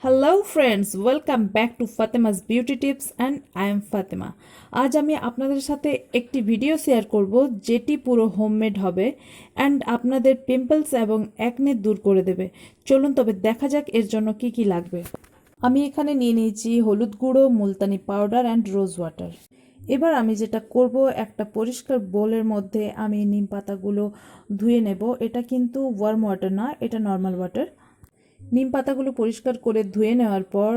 Hello friends, welcome back to Fatema's beauty tips and I am Fatema. আজ আমি আপনাদের সাথে একটি ভিডিও শেয়ার করব যেটি পুরো হোমমেড হবে অ্যান্ড আপনাদের পিম্পলস এবং অ্যাকনে দূর করে দেবে। চলুন তবে দেখা যাক এর জন্য কি কি লাগবে। আমি এখানে নিয়ে নিয়েছি হলুদ গুঁড়ো, Multani powder and rose water. এবার আমি যেটা করব, একটা পরিষ্কার বোলের মধ্যে আমি নিম পাতাগুলো ধুয়ে নেব। এটা কিন্তু ওয়ার্ম ওয়াটার না, এটা নর্মাল ওয়াটার। নিম পাতাগুলো পরিষ্কার করে ধুয়ে নেওয়ার পর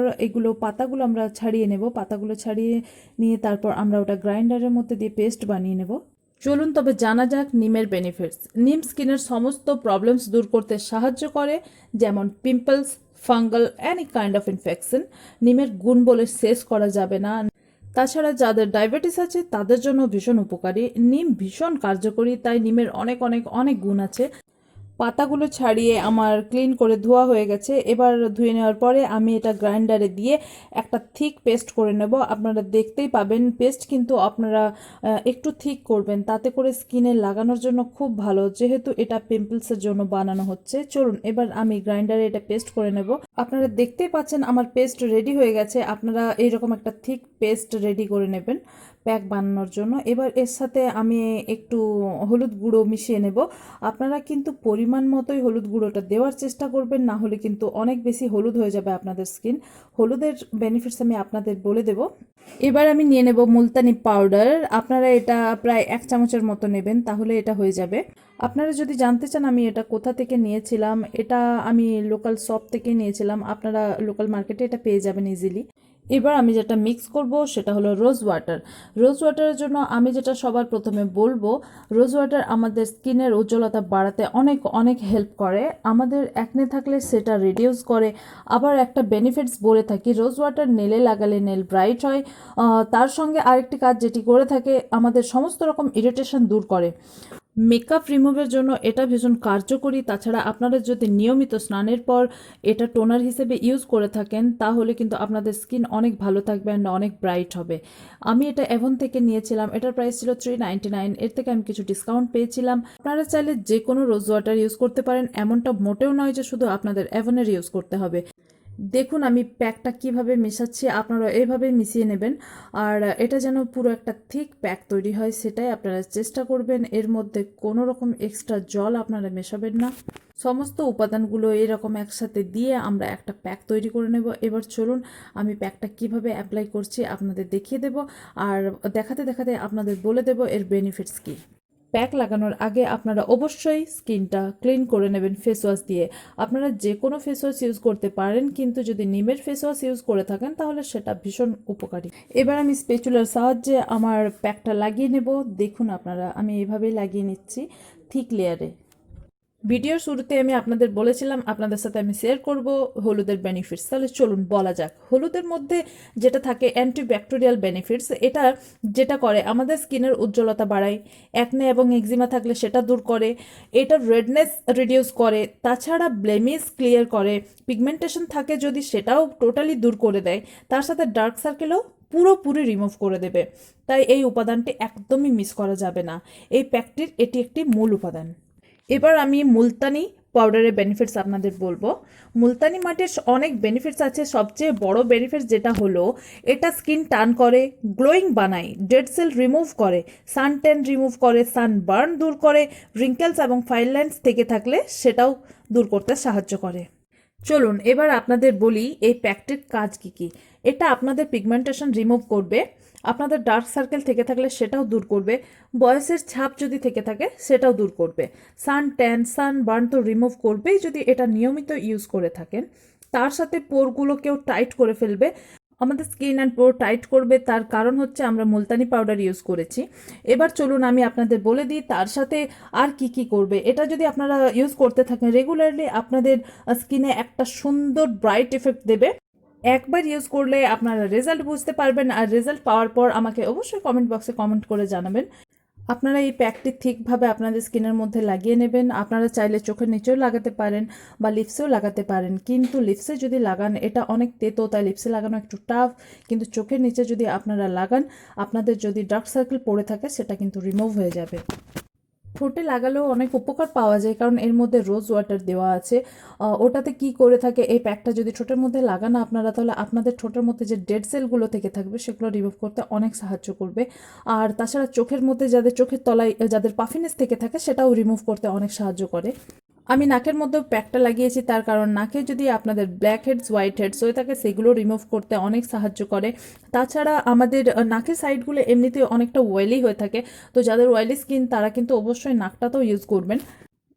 পাতাগুলো আমরা ছাড়িয়ে নেব। পাতাগুলো ছাড়িয়ে নিয়ে তারপর আমরা ওটা গ্রাইন্ডারের মধ্যে দিয়ে পেস্ট বানিয়ে নেব। চলুন তবে জানা যাক নিমের বেনিফিটস। নিম স্কিনের সমস্ত প্রবলেমস দূর করতে সাহায্য করে, যেমন pimples, fungal, any kind of infection. নিমের গুণ বলে শেষ করা যাবে না। তাছাড়া যাদের ডায়াবেটিস আছে তাদের জন্য ভীষণ উপকারী। নিম ভীষণ কার্যকরী, তাই নিমের অনেক অনেক অনেক গুণ আছে। পাতাগুলো ছাড়িয়ে আমার ক্লিন করে ধোয়া হয়ে গেছে। এবার ধুয়ে নেওয়ার পরে আমি এটা গ্রাইন্ডারে দিয়ে একটা থিক পেস্ট করে নেব। আপনারা দেখতেই পাবেন পেস্ট কিন্তু আপনারা একটু থিক করবেন, তাতে করে স্কিনে লাগানোর জন্য খুব ভালো, যেহেতু এটা পিম্পলসের জন্য বানানো হচ্ছে। চলুন এবার আমি গ্রাইন্ডারে এটা পেস্ট করে নেব। আপনারা দেখতেই পাচ্ছেন আমার পেস্ট রেডি হয়ে গেছে। আপনারা এইরকম একটা থিক পেস্ট রেডি করে নেবেন প্যাক বানানোর জন্য। এবার এর সাথে আমি একটু হলুদ গুঁড়ো মিশিয়ে নেব। আপনারা কিন্তু পরিমাণ মতোই হলুদ গুঁড়োটা দেওয়ার চেষ্টা করবেন, না হলে কিন্তু অনেক বেশি হলুদ হয়ে যাবে আপনাদের স্কিন। হলুদের বেনিফিটস আমি আপনাদের বলে দেব। এবার আমি নিয়ে নেব মুলতানি পাউডার। আপনারা এটা প্রায় 1 চামচের মতো নেবেন, তাহলে এটা হয়ে যাবে। আপনারা যদি জানতে চান আমি এটা কোথা থেকে নিয়েছিলাম, এটা আমি লোকাল শপ থেকে নিয়েছিলাম। আপনারা লোকাল মার্কেটে এটা পেয়ে যাবেন ইজিলি। এবার আমি যেটা মিক্স করব সেটা হলো রোজ ওয়াটার। রোজ ওয়াটারের জন্য আমি যেটা সবার প্রথমে বলবো, রোজ ওয়াটার আমাদের স্কিনের উজ্জ্বলতা বাড়াতে অনেক অনেক হেল্প করে। আমাদের অ্যাকনে থাকলে সেটা রিডিউস করে। আবার একটা বেনিফিটস বলে থাকি, রোজ ওয়াটার নেলে লাগালে নেল ব্রাইট হয়। তার সঙ্গে আরেকটি কাজ যেটি করে থাকে, আমাদের সমস্ত রকম ইরিটেশন দূর করে। মেকআপ রিমুভের জন্য এটা ভীষণ কার্যকরী। তাছাড়া আপনারা যদি নিয়মিত স্নানের পর এটা টোনার হিসেবে ইউজ করে থাকেন, তাহলে কিন্তু আপনাদের স্কিন অনেক ভালো থাকবে অ্যান্ড অনেক ব্রাইট হবে। আমি এটা অ্যাভন থেকে নিয়েছিলাম, এটার প্রাইস ছিল 399। এর থেকে আমি কিছু ডিসকাউন্ট পেয়েছিলাম। আপনারা চাইলে যে কোনো রোজ ওয়াটার ইউজ করতে পারেন, এমনটা মোটেও নয় যে শুধু আপনাদের অ্যাভনের ইউজ করতে হবে। দেখুন আমি প্যাকটা কিভাবে মেশাচ্ছি, আপনারা এইভাবেই মিশিয়ে নেবেন। আর এটা যেন পুরো একটা থিক প্যাক তৈরি হয়, সেটাই আপনারা চেষ্টা করবেন। এর মধ্যে কোনো রকম এক্সট্রা জল আপনারা মেশাবেন না। সমস্ত উপাদানগুলো এরকম একসাথে দিয়ে আমরা একটা প্যাক তৈরি করে নেব। এবার চলুন আমি প্যাকটা কিভাবে অ্যাপ্লাই করছি আপনাদের দেখিয়ে দেব, আর দেখাতে দেখাতে আপনাদের বলে দেব এর বেনিফিটস কী। প্যাক লাগানোর আগে আপনারা অবশ্যই স্কিনটা ক্লিন করে নেবেন ফেস ওয়াশ দিয়ে। আপনারা যে কোনো ফেস ওয়াশ ইউজ করতে পারেন, কিন্তু যদি নিমের ফেস ওয়াশ ইউজ করে থাকেন তাহলে সেটা ভীষণ উপকারী। এবার আমি স্প্যাচুলার সাহায্যে আমার প্যাকটা লাগিয়ে নেব। দেখুন আপনারা, আমি এভাবেই লাগিয়ে নিচ্ছি থিক লেয়ারে। ভিডিওর শুরুতে আমি আপনাদের বলেছিলাম আপনাদের সাথে আমি শেয়ার করব হলুদের বেনিফিটস। তাহলে চলুন বলা যাক। হলুদের মধ্যে যেটা থাকে অ্যান্টিব্যাকটেরিয়াল বেনিফিটস। এটা যেটা করে আমাদের স্কিনের উজ্জ্বলতা বাড়ায়, অ্যাকনে এবং এক্সিমা থাকলে সেটা দূর করে, এটা রেডনেস রিডিউস করে, তাছাড়া ব্লেমিশ ক্লিয়ার করে, পিগমেন্টেশন থাকে যদি সেটাও টোটালি দূর করে দেয়, তার সাথে ডার্ক সার্কেলও পুরোপুরি রিমুভ করে দেবে। তাই এই উপাদানটি একদমই মিস করা যাবে না। এই প্যাকটির এটি একটি মূল উপাদান। এবার আমি মুলতানি পাউডারের বেনিফিটস আপনাদের বলবো। মুলতানি মাটির অনেক বেনিফিটস আছে। সবচেয়ে বড় বেনিফিটস যেটা হলো, এটা স্কিন টান করে, গ্লোয়িং বানায়, ডেড সেল রিমুভ করে, সান ট্যান রিমুভ করে, সানবার্ন দূর করে, রিঙ্কেলস এবং ফাইনলাইন্স থেকে থাকলে সেটাও দূর করতে সাহায্য করে। চলুন এবার আপনাদের বলি এই প্যাকটির কাজ কী কী। এটা আপনাদের পিগমেন্টেশন রিমুভ করবে, আপনাদের ডার্ক সার্কেল থেকে থাকলে সেটাও দূর করবে, বয়সের ছাপ যদি থেকে থাকে সেটাও দূর করবে, সান ট্যান সানবার্ন তো রিমুভ করবেই যদি এটা নিয়মিত ইউজ করে থাকেন। তার সাথে পোরগুলোকেও টাইট করে ফেলবে। আমাদের স্কিন অ্যান্ড পোর টাইট করবে, তার কারণ হচ্ছে আমরা মুলতানি পাউডার ইউজ করেছি। এবার চলুন আমি আপনাদের বলে দিই তার সাথে আর কি কি করবে। এটা যদি আপনারা ইউজ করতে থাকেন রেগুলারলি, আপনাদের স্কিনে একটা সুন্দর ব্রাইট এফেক্ট দেবে। একবার ইউজ করলে আপনারা রেজাল্ট বুঝতে পারবেন, আর রেজাল্ট পাওয়ার পর আমাকে অবশ্যই কমেন্ট বক্সে কমেন্ট করে জানাবেন। আপনারা এই প্যাকটি ঠিকভাবে আপনাদের স্কিনের মধ্যে লাগিয়ে নেবেন। আপনারা চাইলে চোখের নিচেও লাগাতে পারেন বা লিপসেও লাগাতে পারেন, কিন্তু লিপসে যদি লাগান এটা অনেক তেতো, তাই লিপসে লাগানো একটু টাফ। কিন্তু চোখের নিচে যদি আপনারা লাগান, আপনাদের যদি ডার্ক সার্কেল পড়ে থাকে সেটা কিন্তু রিমুভ হয়ে যাবে। ঠোঁটে লাগালেও অনেক উপকার পাওয়া যায়, কারণ এর মধ্যে রোজ ওয়াটার দেওয়া আছে। ওটাতে কি করে থাকে, এই প্যাকটা যদি ঠোঁটের মধ্যে লাগান আপনারা, তাহলে আপনাদের ঠোঁটের মধ্যে যে ডেড সেলগুলো থেকে থাকবে সেগুলো রিমুভ করতে অনেক সাহায্য করবে। আর তাছাড়া চোখের মধ্যে যাদের চোখের তলায় যাদের পাফিনেস থেকে থাকে সেটাও রিমুভ করতে অনেক সাহায্য করে। আমি নাকের মধ্যেও প্যাকটা লাগিয়েছি, তার কারণ নাকে যদি আপনাদের ব্ল্যাক হেডস হোয়াইট হেডস হয়ে থাকে সেগুলো রিমুভ করতে অনেক সাহায্য করে। তাছাড়া আমাদের নাকের সাইডগুলো এমনিতে অনেকটা অয়েলি হয়ে থাকে, তো যাদের অয়েলি স্কিন তারা কিন্তু অবশ্যই নাকটাতেও ইউজ করবেন।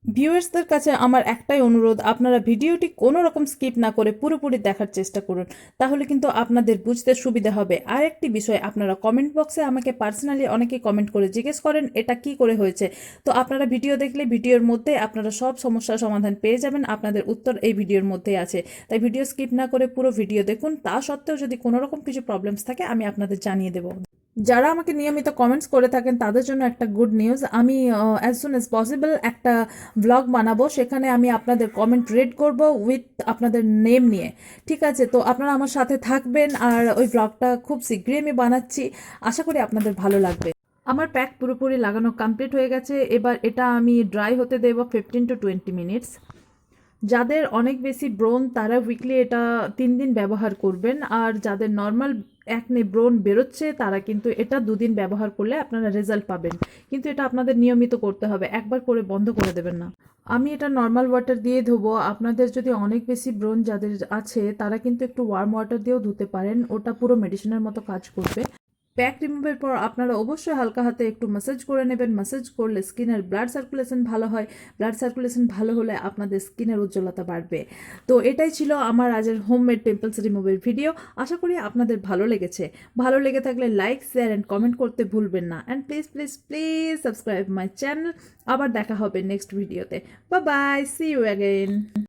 ভিউয়ার্সদের কাছে আমার একটাই অনুরোধ, আপনারা ভিডিওটি কোনো রকম স্কিপ না করে পুরোপুরি দেখার চেষ্টা করুন, তাহলে কিন্তু আপনাদের বুঝতে সুবিধা হবে। আর একটি বিষয়, আপনারা কমেন্ট বক্সে আমাকে পার্সোনালি অনেকেই কমেন্ট করে জিজ্ঞেস করেন এটা কি করে হয়েছে, তো আপনারা ভিডিও দেখলে ভিডিওর মধ্যে আপনারা সব সমস্যার সমাধান পেয়ে যাবেন, আপনাদের উত্তর এই ভিডিওর মধ্যেই আছে। তাই ভিডিও স্কিপ না করে পুরো ভিডিও দেখুন, তা সত্ত্বেও যদি কোনো রকম কিছু প্রবলেমস থাকে আমি আপনাদের জানিয়ে দেবো। যারা আমাকে নিয়মিত কমেন্টস করে থাকেন তাদের জন্য একটা গুড নিউজ, আমি অ্যাজ সুন অ্যাজ পসিবল একটা ব্লগ বানাবো, সেখানে আমি আপনাদের কমেন্ট রিড করব উইথ আপনাদের নেম নিয়ে। ঠিক আছে, তো আপনারা আমার সাথে থাকবেন, আর ওই ব্লগটা খুব শীঘ্রই আমি বানাচ্ছি, আশা করি আপনাদের ভালো লাগবে। আমার প্যাক পুরোপুরি লাগানো কমপ্লিট হয়ে গেছে, এবার এটা আমি ড্রাই হতে দেব 15 to 20 মিনিটস। যাদের অনেক বেশি ব্রণ তারা উইকলি এটা 3 দিন ব্যবহার করবেন, আর যাদের নর্মাল একনে ব্রণ বেরোচ্ছে তারা কিন্তু এটা 2 দিন ব্যবহার করলে আপনারা রেজাল্ট পাবেন। কিন্তু এটা আপনাদের নিয়মিত করতে হবে, একবার করে বন্ধ করে দেবেন না। আমি এটা নর্মাল ওয়াটার দিয়ে ধোবো, আপনাদের যদি অনেক বেশি ব্রণ যাদের আছে তারা কিন্তু একটু ওয়ার্ম ওয়াটার দিয়েও ধুতে পারেন, ওটা পুরো মেডিসিনের মতো কাজ করবে। প্যাক রিমুভের পর আপনারা অবশ্যই হালকা হাতে একটু ম্যাসাজ করে নেবেন, ম্যাসাজ করলে স্কিনের ব্লাড সার্কুলেশন ভালো হয়, ব্লাড সার্কুলেশন ভালো হলে আপনাদের স্কিনের উজ্জ্বলতা বাড়বে। তো এটাই ছিল আমার আজের হোমমেড পিম্পলস রিমুভের ভিডিও, আশা করি আপনাদের ভালো লেগেছে। ভালো লেগে থাকলে লাইক শেয়ার অ্যান্ড কমেন্ট করতে ভুলবেন না, and please please please subscribe my channel. আবার দেখা হবে নেক্সট ভিডিওতে। Bye bye, see you again.